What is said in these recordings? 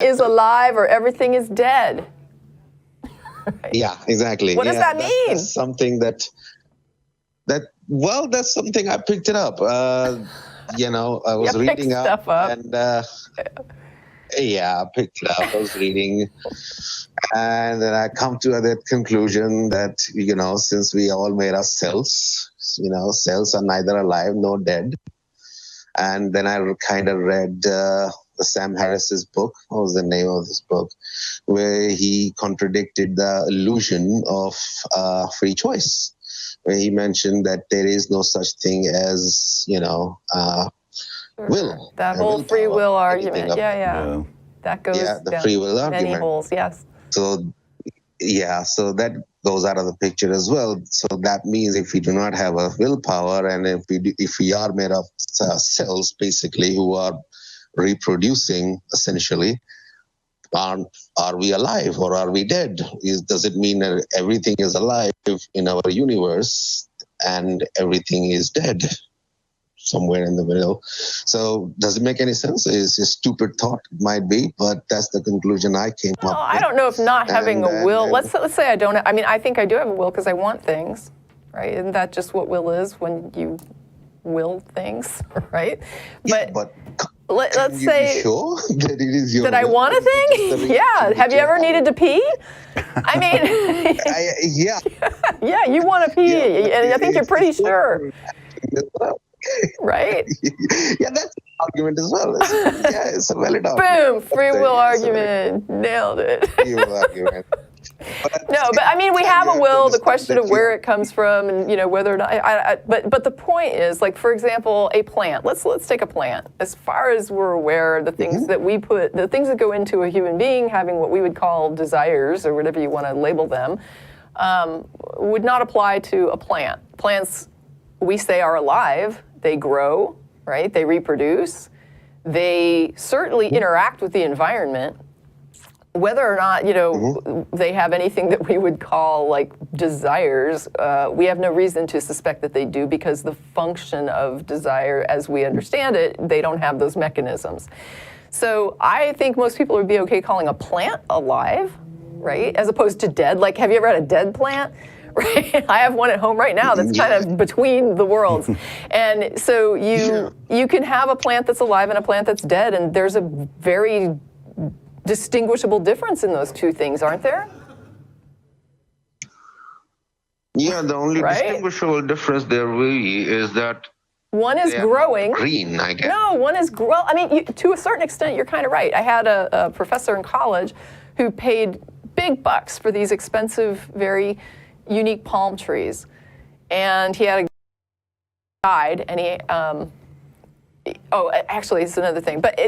is alive or everything is dead. Right. Yeah, exactly. What does that mean? That's something that's something I picked it up. I was reading up, and I picked it up. I was reading, and then I come to that conclusion that, since we all made our cells, cells are neither alive nor dead. And then I kind of read Sam Harris's book. What was the name of this book? Where he contradicted the illusion of free choice, where he mentioned that there is no such thing as, will. That whole free will argument. Yeah. That goes the free will many argument. holes, yes. So that goes out of the picture as well. So that means if we do not have a willpower, and if we are made of cells, basically, who are reproducing, essentially, are we alive or are we dead? Does it mean that everything is alive in our universe and everything is dead somewhere in the middle? So does it make any sense? It's a stupid thought, it might be, but that's the conclusion I came up with. I don't know if not having a will, let's say I don't, I think I do have a will because I want things, right? Isn't that just what will is, when you will things, right? But let's say sure that it is your that I want a thing? Yeah. Have you ever needed to pee? I mean, yeah, you want to pee, and I think you're pretty sure. Right? Yeah, that's an argument as well. It's a valid argument. Boom! Free will argument. Nailed it. Free will argument. But we have a will. The question of where it comes from, and whether or not. But the point is, like, for example, a plant. Let's take a plant. As far as we're aware, the things that the things that go into a human being having what we would call desires, or whatever you want to label them, would not apply to a plant. Plants, we say, are alive. They grow, right? They reproduce. They certainly interact with the environment. Whether or not, they have anything that we would call like desires, we have no reason to suspect that they do, because the function of desire, as we understand it, they don't have those mechanisms. So I think most people would be okay calling a plant alive, right? As opposed to dead. Like, have you ever had a dead plant? Right? I have one at home right now that's kind of between the worlds. And so you can have a plant that's alive and a plant that's dead, and there's a very distinguishable difference in those two things, aren't there? Yeah, the only distinguishable difference there really is that one is growing. Green, I guess. No, one is grow. I mean, to a certain extent, you're kind of right. I had a professor in college who paid big bucks for these expensive, very unique palm trees, and he had a guide, and he actually, it's another thing. But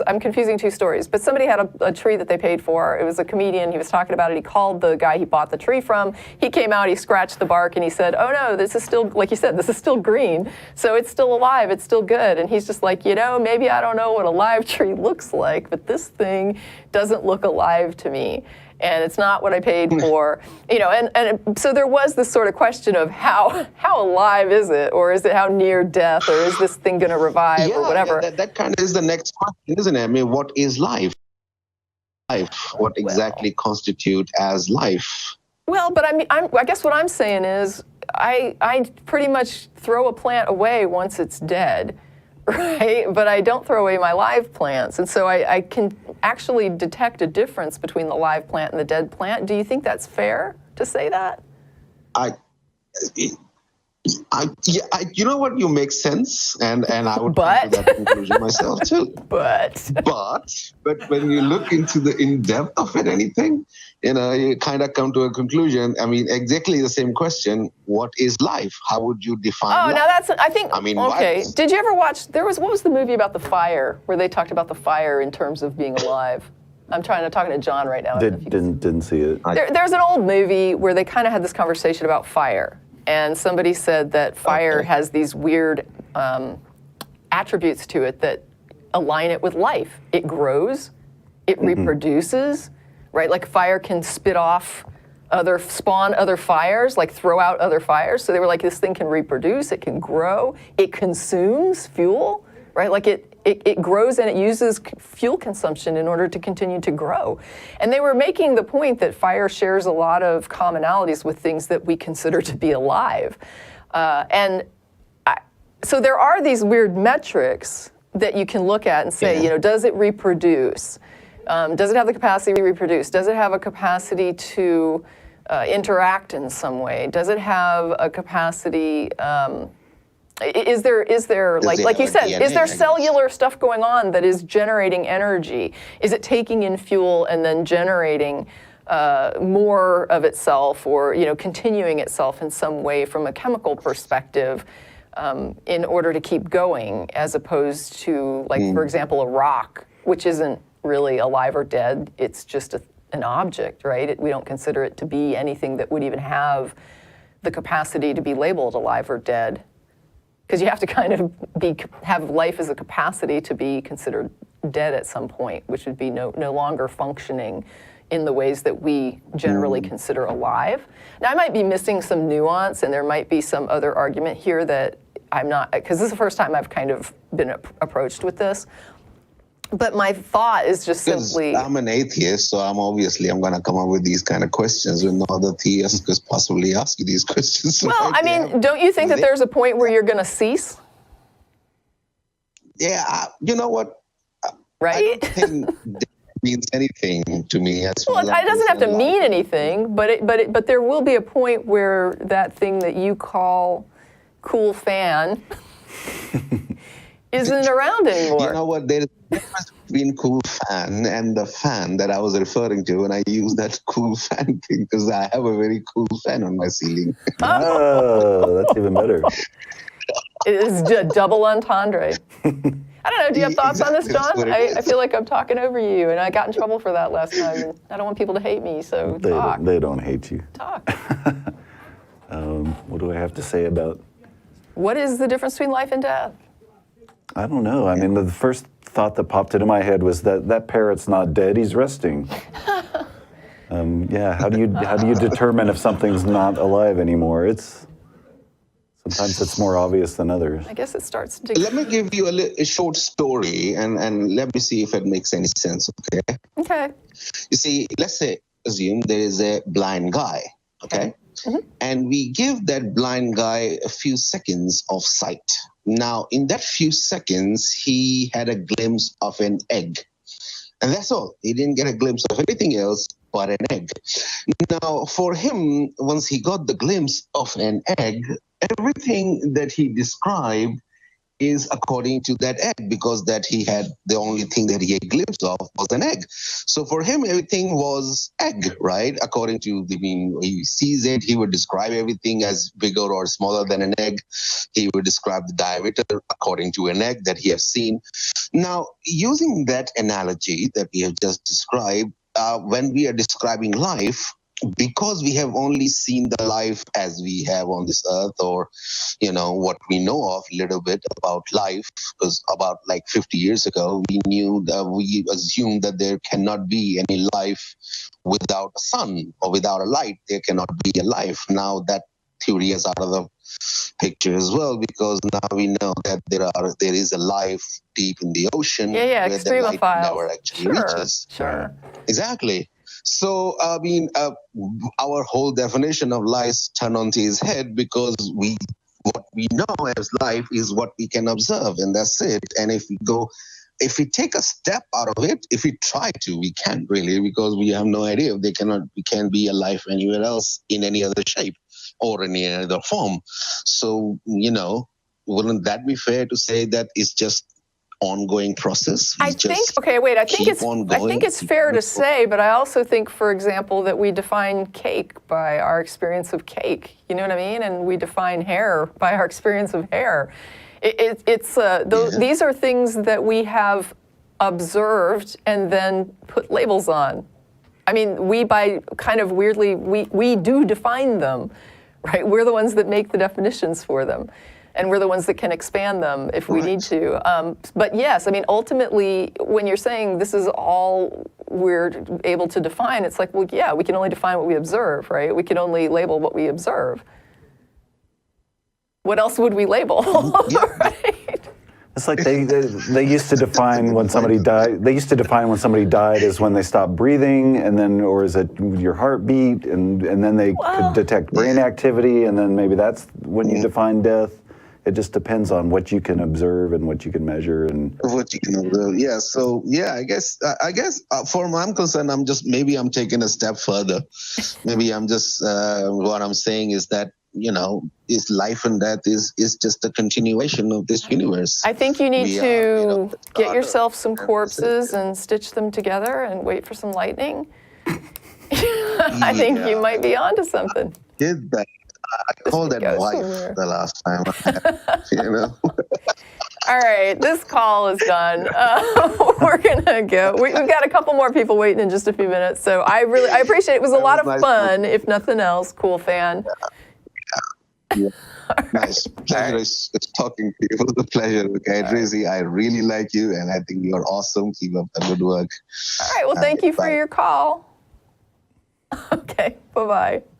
I'm confusing two stories, but somebody had a tree that they paid for. It was a comedian. He was talking about it. He called the guy he bought the tree from. He came out, he scratched the bark, and he said, oh no, this is still, like you said, this is still green. So it's still alive, it's still good. And he's just like, maybe I don't know what a live tree looks like, but this thing doesn't look alive to me. And it's not what I paid for, and so there was this sort of question of how alive is it, or is it how near death, or is this thing going to revive, or whatever? Yeah, that kind of is the next question, isn't it? I mean, what is life? What exactly constitute as life? Well, but I guess what I'm saying is I pretty much throw a plant away once it's dead. Right, but I don't throw away my live plants, and so I can actually detect a difference between the live plant and the dead plant. Do you think that's fair to say that? You know what? You make sense, and I would come to that conclusion myself too. But when you look into the in depth of it, you kind of come to a conclusion. I mean, exactly the same question: what is life? How would you define? Oh, life? now that's. I think. I mean, okay. Did you ever watch? What was the movie about the fire, where they talked about the fire in terms of being alive? I'm talking to John right now. Didn't see it. There's an old movie where they kind of had this conversation about fire. And somebody said that fire has these weird attributes to it that align it with life. It grows, it reproduces, right? Like fire can spawn other fires, like throw out other fires. So they were like, this thing can reproduce, it can grow, it consumes fuel, right? Like it it grows and it uses fuel consumption in order to continue to grow. And they were making the point that fire shares a lot of commonalities with things that we consider to be alive. So there are these weird metrics that you can look at and say, you know, does it reproduce? Does it have the capacity to reproduce? Does it have a capacity to interact in some way? Does it have a capacity? Is there like you said, DNA, is there cellular stuff going on that is generating energy? Is it taking in fuel and then generating more of itself, or continuing itself in some way from a chemical perspective in order to keep going, as opposed to, like, for example, a rock, which isn't really alive or dead. It's just an object, right? We don't consider it to be anything that would even have the capacity to be labeled alive or dead, because you have to kind of have life as a capacity to be considered dead at some point, which would be no longer functioning in the ways that we generally consider alive. Now, I might be missing some nuance, and there might be some other argument here that I'm not, because this is the first time I've kind of been approached with this. But my thought is just simply, I'm an atheist, so I'm going to come up with these kind of questions when no other theist could possibly ask you these questions. Well, I mean, don't you think that there's a point where you're going to cease? Yeah, you know what? Right? I don't think that means anything to me. Well, it doesn't have to mean anything, but there will be a point where that thing that you call cool fan isn't around anymore. You know what? There is a difference between cool fan and the fan that I was referring to, and I use that cool fan thing because I have a very cool fan on my ceiling. Oh, that's even better. It is a double entendre. I don't know. Do you have thoughts on this, John? I feel like I'm talking over you, and I got in trouble for that last time. And I don't want people to hate me, so talk. They don't hate you. Talk. What do I have to say about? What is the difference between life and death? I don't know. I mean, the first thought that popped into my head was that parrot's not dead; he's resting. Yeah. How do you determine if something's not alive anymore? Sometimes it's more obvious than others. I guess it starts to. Let me give you a short story, and let me see if it makes any sense. Okay. Okay. You see, let's assume there is a blind guy. Okay. Mm-hmm. And we give that blind guy a few seconds of sight. Now, in that few seconds, he had a glimpse of an egg. And that's all. He didn't get a glimpse of anything else but an egg. Now, for him, once he got the glimpse of an egg, everything that he described is according to that egg, because that he had the only thing that he had a glimpse of was an egg. So for him, everything was egg, right? According to he sees it, he would describe everything as bigger or smaller than an egg. He would describe the diameter according to an egg that he has seen. Now, using that analogy that we have just described, when we are describing life, because we have only seen the life as we have on this earth, or what we know of a little bit about life, because about like 50 years ago we assumed that there cannot be any life without a sun or without a light. There cannot be a life. Now that theory is out of the picture as well, because now we know that there is a life deep in the ocean where the light never actually reaches. Sure. Exactly. So, I mean, our whole definition of life turned onto his head, because what we know as life is what we can observe, and that's it. And if we take a step out of it, if we try to, we can't really, because we have no idea if we can't be alive anywhere else in any other shape or in any other form. So, wouldn't that be fair to say that it's just ongoing process? I think it's fair to say, but I also think, for example, that we define cake by our experience of cake. You know what I mean? And we define hair by our experience of hair. These are things that we have observed and then put labels on. I mean, we do define them, right? We're the ones that make the definitions for them. And we're the ones that can expand them if we need to. But yes, I mean, ultimately, when you're saying this is all we're able to define, it's like, well, yeah, we can only define what we observe, right? We can only label what we observe. What else would we label? Right? It's like they used to define when somebody died. They used to define when somebody died as when they stopped breathing, and then, or is it your heartbeat, and then they could detect brain activity, and then maybe that's when you define death. It just depends on what you can observe and what you can measure, and what you can observe. Yeah. So yeah, I guess for I'm concerned, maybe I'm taking a step further. Maybe I'm just what I'm saying is that, is life and death is just a continuation of this universe. I think you need to get yourself some corpses and stitch them together and wait for some lightning. I think you might be onto something. Did that. I called that wife the last time. All right, this call is done. We're gonna go. We've got a couple more people waiting in just a few minutes. So I appreciate it. It was a lot of fun, if nothing else. Cool fan. Yeah. Nice. Pleasure is talking to you. It was a pleasure. Okay, Tracie, I really like you, and I think you're awesome. Keep up the good work. All right. Well, thank you for your call. Okay. Bye-bye.